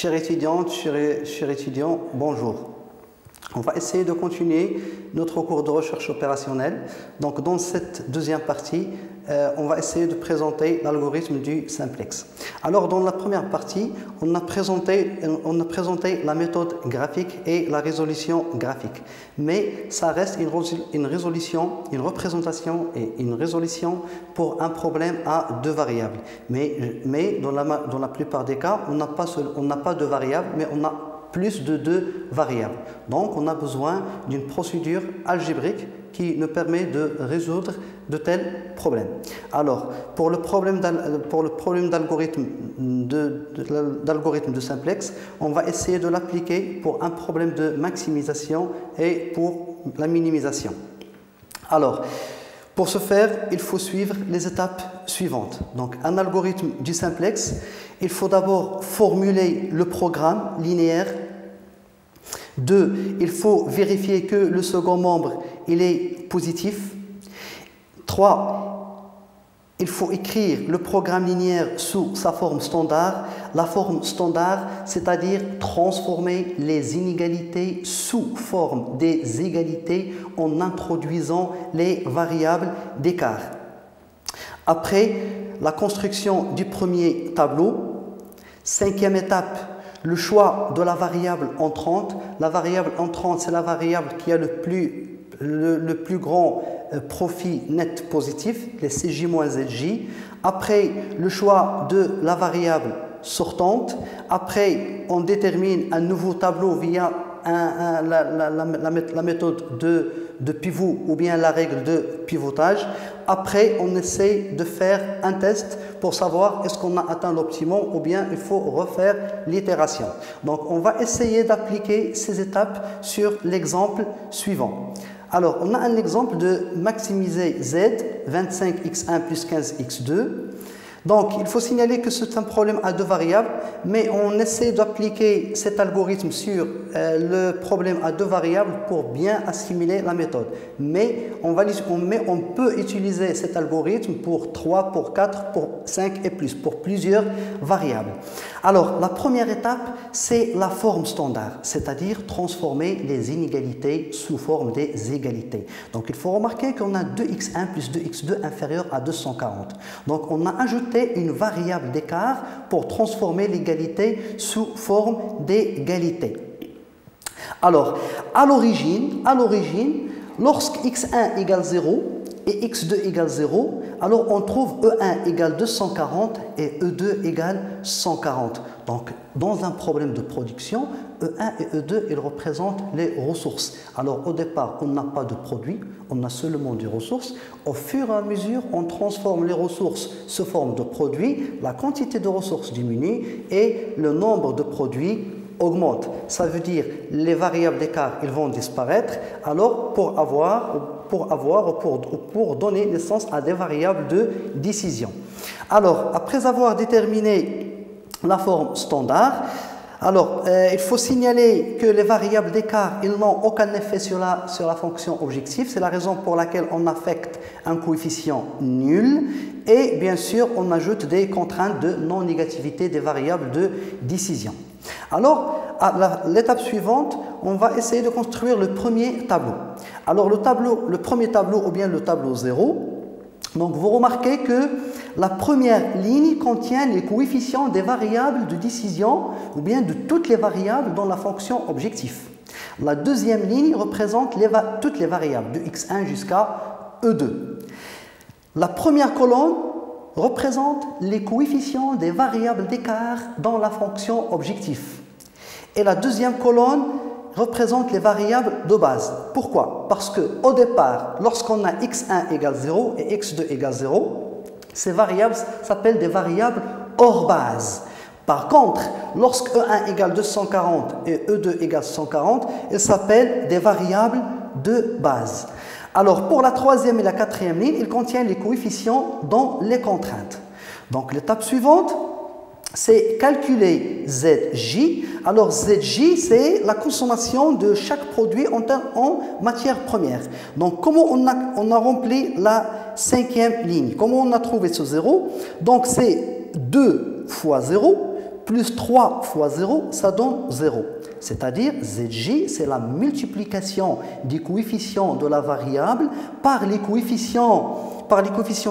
chères étudiantes, chers étudiants, bonjour. On va essayer de continuer notre cours de recherche opérationnelle. Donc, dans cette deuxième partie, on va essayer de présenter l'algorithme du simplex. Alors, dans la première partie, on a présenté la méthode graphique et la résolution graphique. Mais ça reste une représentation et une résolution pour un problème à deux variables. Mais dans la plupart des cas, on n'a pas de variables, mais on a plus de deux variables. Donc, on a besoin d'une procédure algébrique qui nous permet de résoudre de tels problèmes. Alors, pour le problème d'algorithme de simplex, on va essayer de l'appliquer pour un problème de maximisation et pour la minimisation. Alors, pour ce faire, il faut suivre les étapes suivantes. Donc, un algorithme du simplex, il faut d'abord formuler le programme linéaire. 2, il faut vérifier que le second membre il est positif. 3, il faut écrire le programme linéaire sous sa forme standard. La forme standard, c'est-à-dire transformer les inégalités sous forme des égalités en introduisant les variables d'écart. Après la construction du premier tableau, cinquième étape, le choix de la variable entrante. La variable entrante, c'est la variable qui a le plus grand profit net positif, les CJ-ZJ. Après, le choix de la variable sortante. Après, on détermine un nouveau tableau via la méthode de pivot ou bien la règle de pivotage. Après, on essaie de faire un test pour savoir est-ce qu'on a atteint l'optimum ou bien il faut refaire l'itération. Donc, on va essayer d'appliquer ces étapes sur l'exemple suivant. Alors, on a un exemple de maximiser Z, 25x1 plus 15x2. Donc, il faut signaler que c'est un problème à deux variables, mais on essaie d'appliquer cet algorithme sur le problème à deux variables pour bien assimiler la méthode. Mais on peut utiliser cet algorithme pour 3, pour 4, pour 5 et plus, pour plusieurs variables. Alors, la première étape, c'est la forme standard, c'est-à-dire transformer les inégalités sous forme des égalités. Donc, il faut remarquer qu'on a 2x1 plus 2x2 inférieur à 240. Donc, on a ajouté une variable d'écart pour transformer l'égalité sous forme d'égalité. Alors, à l'origine, lorsque x1 égale 0 et x2 égale 0, alors on trouve E1 égale 240 et E2 égale 140. Donc, dans un problème de production, E1 et E2, ils représentent les ressources. Alors, au départ, on n'a pas de produit, on a seulement des ressources. Au fur et à mesure, on transforme les ressources sous forme de produits, la quantité de ressources diminue et le nombre de produits augmente. Ça veut dire les variables d'écart, ils vont disparaître. Alors, pour donner naissance à des variables de décision. Alors, après avoir déterminé la forme standard, alors, il faut signaler que les variables d'écart, ils n'ont aucun effet sur la fonction objective. C'est la raison pour laquelle on affecte un coefficient nul. Et bien sûr, on ajoute des contraintes de non-négativité des variables de décision. Alors, à l'étape suivante, on va essayer de construire le premier tableau. Alors, le premier tableau ou bien le tableau 0, donc vous remarquez que la première ligne contient les coefficients des variables de décision ou bien de toutes les variables dans la fonction objectif. La deuxième ligne représente toutes les variables de x1 jusqu'à E2. La première colonne représente les coefficients des variables d'écart dans la fonction objectif. Et la deuxième colonne représente les variables de base. Pourquoi? Parce qu'au départ, lorsqu'on a x1 égale 0 et x2 égale 0, ces variables s'appellent des variables hors base. Par contre, lorsque E1 égale 240 et E2 égale 140, elles s'appellent des variables de base. Alors, pour la troisième et la quatrième ligne, il contient les coefficients dans les contraintes. Donc, l'étape suivante, c'est calculer ZJ. Alors, ZJ, c'est la consommation de chaque produit en matière première. Donc, comment on a rempli la cinquième ligne? Comment on a trouvé ce 0? Donc, c'est 2 fois 0 plus 3 fois 0, ça donne 0. C'est-à-dire, ZJ, c'est la multiplication des coefficients de la variable par les coefficients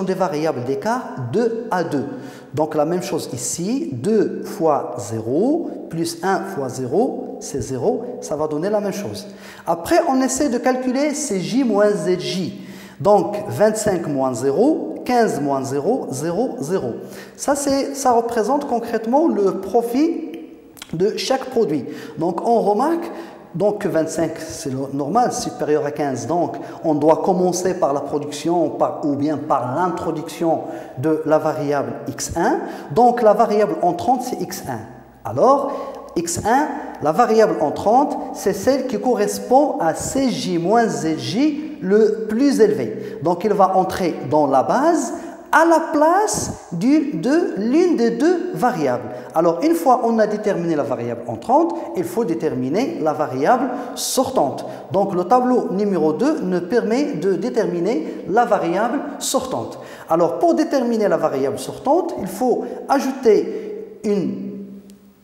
des variables d'écart 2 à 2. Donc la même chose ici, 2 fois 0 plus 1 fois 0, c'est 0, ça va donner la même chose. Après, on essaie de calculer CJ moins ZJ. Donc 25 moins 0, 15 moins 0, 0, 0. Ça représente concrètement le profit de chaque produit. Donc on remarque que 25 c'est normal, supérieur à 15. Donc on doit commencer par la production ou bien par l'introduction de la variable x1. Donc la variable entrante c'est x1. Alors x1, la variable entrante, c'est celle qui correspond à CJ moins ZJ le plus élevé. Donc il va entrer dans la base à la place de l'une des deux variables. Alors, une fois on a déterminé la variable entrante, il faut déterminer la variable sortante. Donc, le tableau numéro 2 nous permet de déterminer la variable sortante. Alors, pour déterminer la variable sortante, il faut ajouter une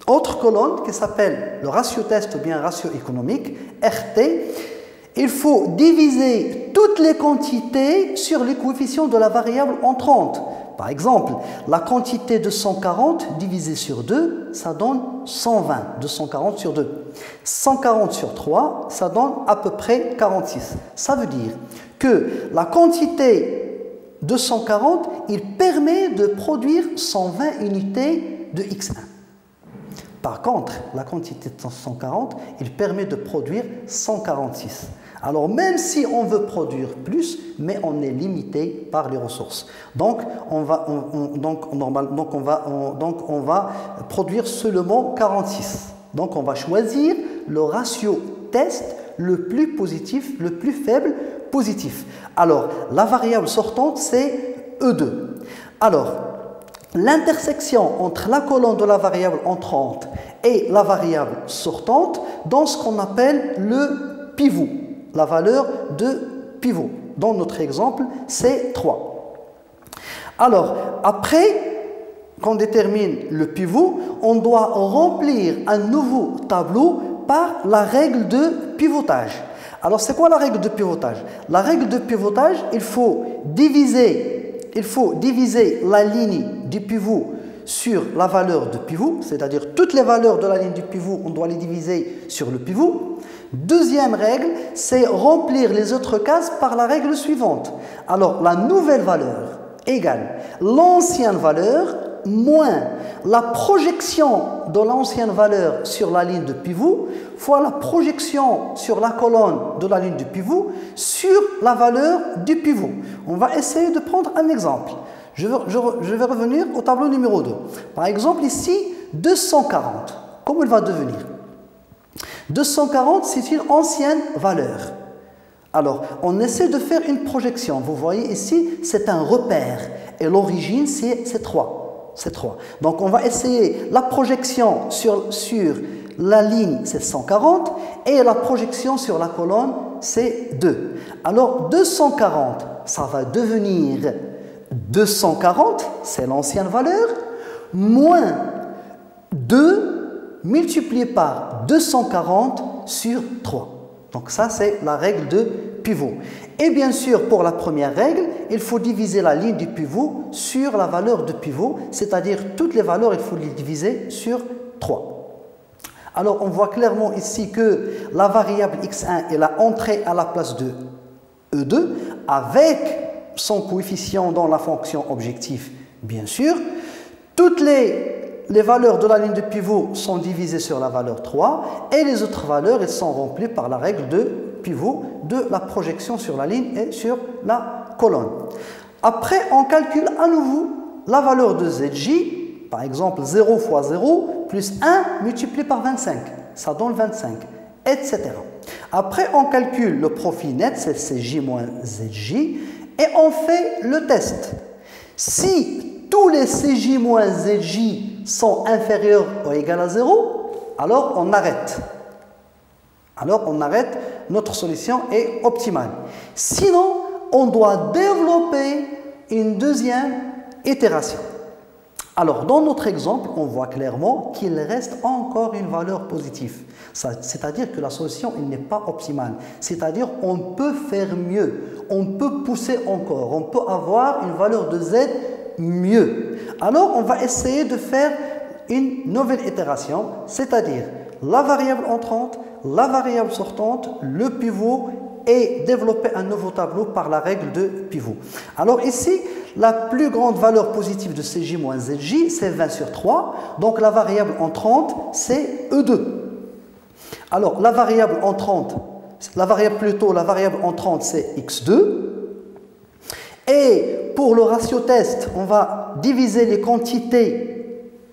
autre colonne qui s'appelle le ratio test ou bien ratio économique, RT. Il faut diviser toutes les quantités sur les coefficients de la variable entrante. Par exemple, la quantité de 140 divisée sur 2, ça donne 120. 240 sur 2. 140 sur 3, ça donne à peu près 46. Ça veut dire que la quantité de 140, il permet de produire 120 unités de X1. Par contre, la quantité de 140, il permet de produire 146. Alors, même si on veut produire plus, mais on est limité par les ressources. Donc, on va produire seulement 46. Donc, on va choisir le ratio test le plus positif, le plus faible positif. Alors, la variable sortante, c'est E2. Alors, l'intersection entre la colonne de la variable entrante et la variable sortante dans ce qu'on appelle le pivot, la valeur de pivot. Dans notre exemple, c'est 3. Alors, après qu'on détermine le pivot, on doit remplir un nouveau tableau par la règle de pivotage. Alors, c'est quoi la règle de pivotage? La règle de pivotage, il faut diviser la ligne du pivot sur la valeur de pivot, c'est-à-dire toutes les valeurs de la ligne du pivot, on doit les diviser sur le pivot. Deuxième règle, c'est remplir les autres cases par la règle suivante. Alors, la nouvelle valeur égale l'ancienne valeur moins la projection de l'ancienne valeur sur la ligne de pivot fois la projection sur la colonne de la ligne de pivot sur la valeur du pivot. On va essayer de prendre un exemple. Je vais revenir au tableau numéro 2. Par exemple, ici, 240. Comment il va devenir? 240, c'est une ancienne valeur. Alors, on essaie de faire une projection. Vous voyez ici, c'est un repère. Et l'origine, c'est 3. C'est 3. Donc, on va essayer la projection sur la ligne, c'est 140. Et la projection sur la colonne, c'est 2. Alors, 240, ça va devenir 240, c'est l'ancienne valeur, moins 2 multiplié par 240 sur 3. Donc ça, c'est la règle de pivot. Et bien sûr, pour la première règle, il faut diviser la ligne du pivot sur la valeur de pivot, c'est-à-dire toutes les valeurs, il faut les diviser sur 3. Alors, on voit clairement ici que la variable x1, elle a entré à la place de E2 avec son coefficient dans la fonction objectif, bien sûr. Toutes les valeurs de la ligne de pivot sont divisées sur la valeur 3 et les autres valeurs, elles sont remplies par la règle de pivot de la projection sur la ligne et sur la colonne. Après, on calcule à nouveau la valeur de ZJ, par exemple 0 fois 0 plus 1 multiplié par 25, ça donne 25, etc. Après, on calcule le profit net, c'est CJ moins ZJ, et on fait le test. Si tous les CJ moins ZJ sont inférieurs ou égaux à 0, alors on arrête. Notre solution est optimale. Sinon, on doit développer une deuxième itération. Alors, dans notre exemple, on voit clairement qu'il reste encore une valeur positive. C'est-à-dire que la solution n'est pas optimale. C'est-à-dire on peut faire mieux, on peut pousser encore, on peut avoir une valeur de z mieux. Alors, on va essayer de faire une nouvelle itération, c'est-à-dire la variable entrante, la variable sortante, le pivot et développer un nouveau tableau par la règle de pivot. Alors ici, la plus grande valeur positive de Cj moins Zj, c'est 20 sur 3. Donc la variable entrante, c'est E2. Alors la variable entrante, la variable entrante, c'est X2. Et pour le ratio test, on va diviser les quantités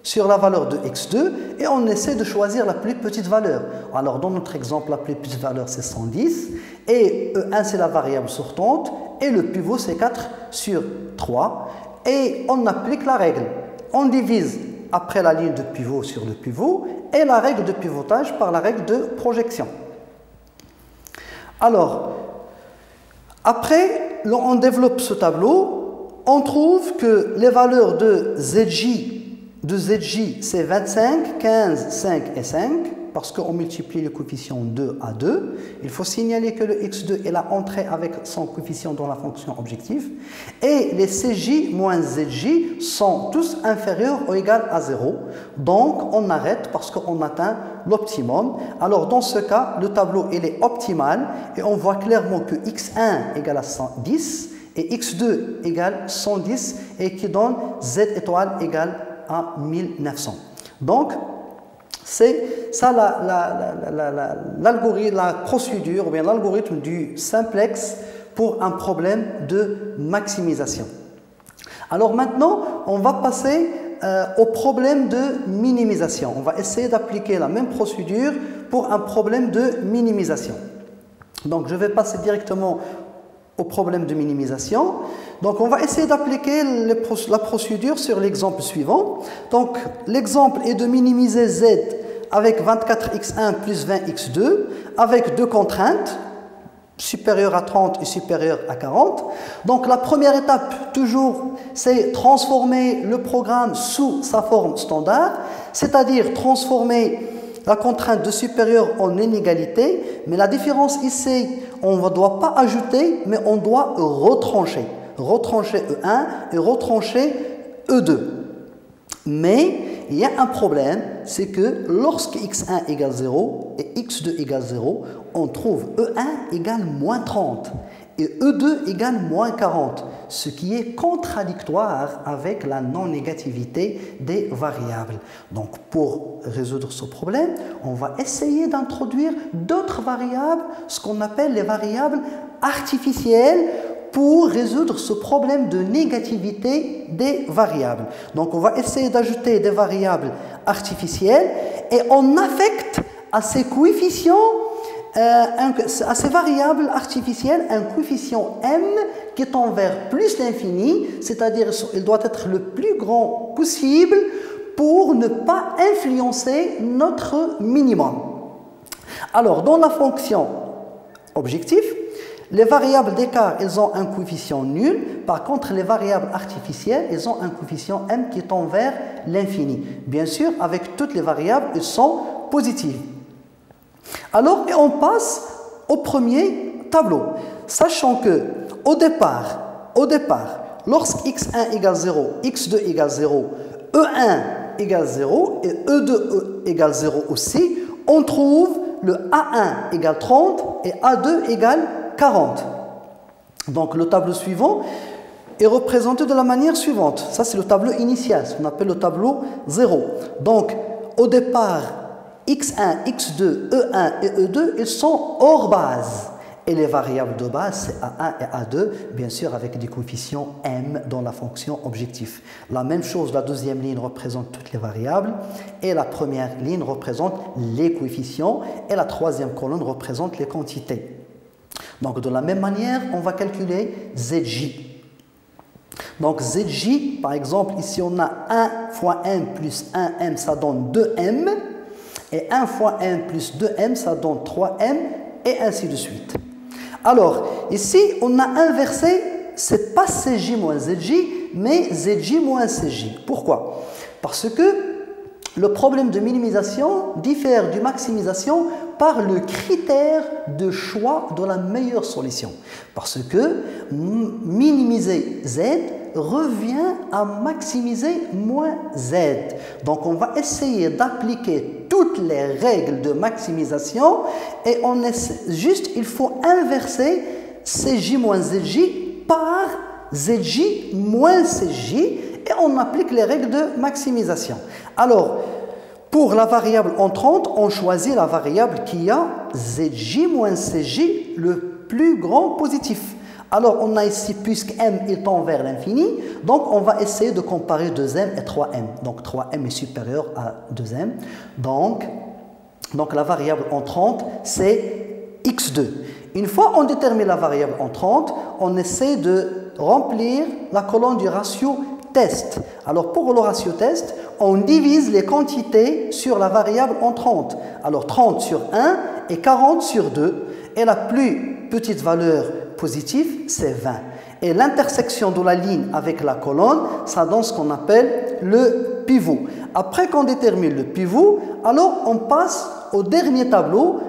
sur la valeur de x2 et on essaie de choisir la plus petite valeur. Alors dans notre exemple, la plus petite valeur c'est 110 et E1 c'est la variable sortante et le pivot c'est 4 sur 3 et on applique la règle. On divise après la ligne de pivot sur le pivot et la règle de pivotage par la règle de projection. Alors, après, on développe ce tableau, on trouve que les valeurs de Zj c'est 25, 15, 5 et 5, parce qu'on multiplie le coefficient 2 à 2. Il faut signaler que le x2 est la entrée avec son coefficient dans la fonction objective. Et les Cj moins Zj sont tous inférieurs ou égaux à 0. Donc, on arrête parce qu'on atteint l'optimum. Alors, dans ce cas, le tableau il est optimal et on voit clairement que x1 égale à 110 et x2 égale 110 et qui donne z étoile égale à 1900. Donc, c'est ça l'algorithme, la procédure ou bien l'algorithme du simplex pour un problème de maximisation. Alors maintenant, on va passer au problème de minimisation. On va essayer d'appliquer la même procédure pour un problème de minimisation. Donc, je vais passer directement au problème de minimisation. Donc, on va essayer d'appliquer la procédure sur l'exemple suivant. Donc, l'exemple est de minimiser z avec 24x1 plus 20x2 avec deux contraintes, supérieures à 30 et supérieures à 40. Donc, la première étape, toujours, c'est transformer le programme sous sa forme standard, c'est-à-dire transformer la contrainte de supérieur en inégalité. Mais la différence ici, on ne doit pas ajouter, mais on doit retrancher. Retrancher E1 et retrancher E2. Mais il y a un problème, c'est que lorsque x1 égale 0 et x2 égale 0, on trouve E1 égale moins 30 et E2 égale moins 40, ce qui est contradictoire avec la non-négativité des variables. Donc pour résoudre ce problème, on va essayer d'introduire d'autres variables, ce qu'on appelle les variables artificielles, pour résoudre ce problème de négativité des variables. Donc, on va essayer d'ajouter des variables artificielles et on affecte à ces coefficients, à ces variables artificielles, un coefficient m qui tend vers plus l'infini, c'est-à-dire il doit être le plus grand possible pour ne pas influencer notre minimum. Alors, dans la fonction objectif, les variables d'écart, elles ont un coefficient nul. Par contre, les variables artificielles, elles ont un coefficient m qui tend vers l'infini. Bien sûr, avec toutes les variables, elles sont positives. Alors, et on passe au premier tableau. Sachant que, au départ, lorsque x1 égale 0, x2 égale 0, e1 égale 0 et e2 égale 0 aussi, on trouve le a1 égale 30 et a2 égale 40. Donc le tableau suivant est représenté de la manière suivante. Ça c'est le tableau initial, ce qu'on appelle le tableau 0. Donc au départ, x1, x2, e1 et e2, ils sont hors base. Et les variables de base, c'est a1 et a2, bien sûr avec des coefficients m dans la fonction objectif. La même chose, la deuxième ligne représente toutes les variables et la première ligne représente les coefficients et la troisième colonne représente les quantités. Donc, de la même manière, on va calculer Zj. Donc, Zj, par exemple, ici, on a 1 fois m plus 1m, ça donne 2m. Et 1 fois m plus 2m, ça donne 3m, et ainsi de suite. Alors, ici, on a inversé, c'est pas Cj moins Zj, mais ZJ moins CJ. Pourquoi? Parce que le problème de minimisation diffère du maximisation par le critère de choix de la meilleure solution. Parce que minimiser Z revient à maximiser moins Z. Donc on va essayer d'appliquer toutes les règles de maximisation et on essaie, juste il faut inverser CJ moins ZJ par ZJ moins CJ et on applique les règles de maximisation. Alors, pour la variable entrante, on choisit la variable qui a ZJ moins CJ le plus grand positif. Alors, on a ici, puisque m il tend vers l'infini, donc on va essayer de comparer 2m et 3m. Donc, 3m est supérieur à 2m. Donc la variable entrante, c'est x2. Une fois on détermine la variable entrante, on essaie de remplir la colonne du ratio test. Alors pour le ratio test, on divise les quantités sur la variable entrante. Alors 30 sur 1 et 40 sur 2. Et la plus petite valeur positive, c'est 20. Et l'intersection de la ligne avec la colonne, ça donne ce qu'on appelle le pivot. Après qu'on détermine le pivot, alors on passe au dernier tableau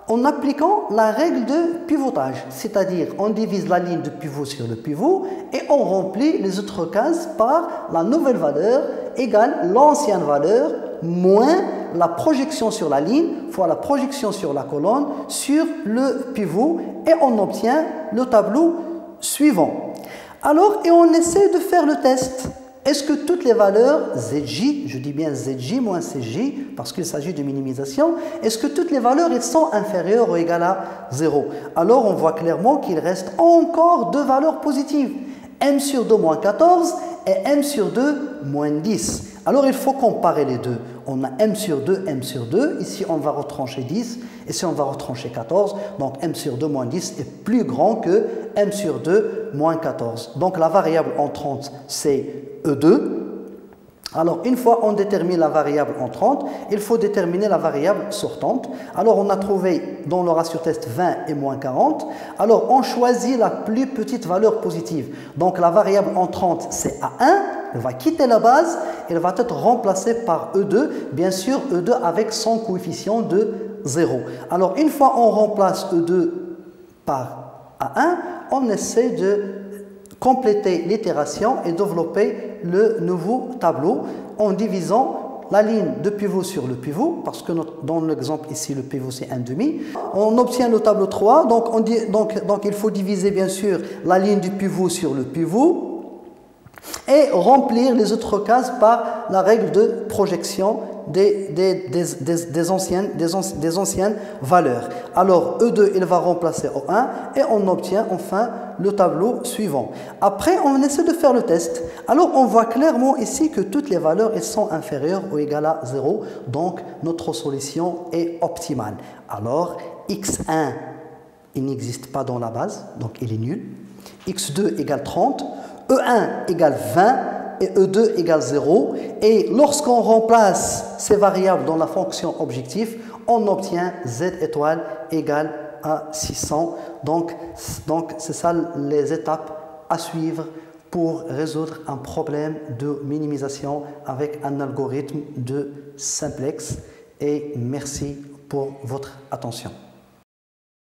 en appliquant la règle de pivotage, c'est-à-dire on divise la ligne de pivot sur le pivot et on remplit les autres cases par la nouvelle valeur égale l'ancienne valeur moins la projection sur la ligne fois la projection sur la colonne sur le pivot et on obtient le tableau suivant. Alors, et on essaie de faire le test. Est-ce que toutes les valeurs ZJ, je dis bien ZJ moins CJ, parce qu'il s'agit de minimisation, est-ce que toutes les valeurs elles sont inférieures ou égales à 0? Alors on voit clairement qu'il reste encore deux valeurs positives, m sur 2 moins 14 et m sur 2 moins 10. Alors il faut comparer les deux. On a m sur 2, ici on va retrancher 10, ici on va retrancher 14, donc m sur 2 moins 10 est plus grand que m sur 2 moins 14. Donc la variable entrante c'est E2. Alors, une fois on détermine la variable entrante, il faut déterminer la variable sortante. Alors, on a trouvé dans le ratio test 20 et moins 40. Alors, on choisit la plus petite valeur positive. Donc, la variable entrante, c'est A1. Elle va quitter la base. Elle va être remplacée par E2. Bien sûr, E2 avec son coefficient de 0. Alors, une fois on remplace E2 par A1, on essaie de compléter l'itération et développer le nouveau tableau en divisant la ligne de pivot sur le pivot, parce que dans l'exemple ici, le pivot c'est 1,5. On obtient le tableau 3, donc il faut diviser bien sûr la ligne du pivot sur le pivot et remplir les autres cases par la règle de projection des anciennes valeurs. Alors E2 il va remplacer O1 et on obtient enfin le tableau suivant. Après on essaie de faire le test. Alors on voit clairement ici que toutes les valeurs elles sont inférieures ou égales à 0, donc notre solution est optimale. Alors x1 il n'existe pas dans la base, donc il est nul. x2 égale 30, E1 égale 20 et E2 égale 0. Et lorsqu'on remplace ces variables dans la fonction objectif, on obtient Z étoile égale à 600. Donc c'est ça les étapes à suivre pour résoudre un problème de minimisation avec un algorithme de simplex. Et merci pour votre attention.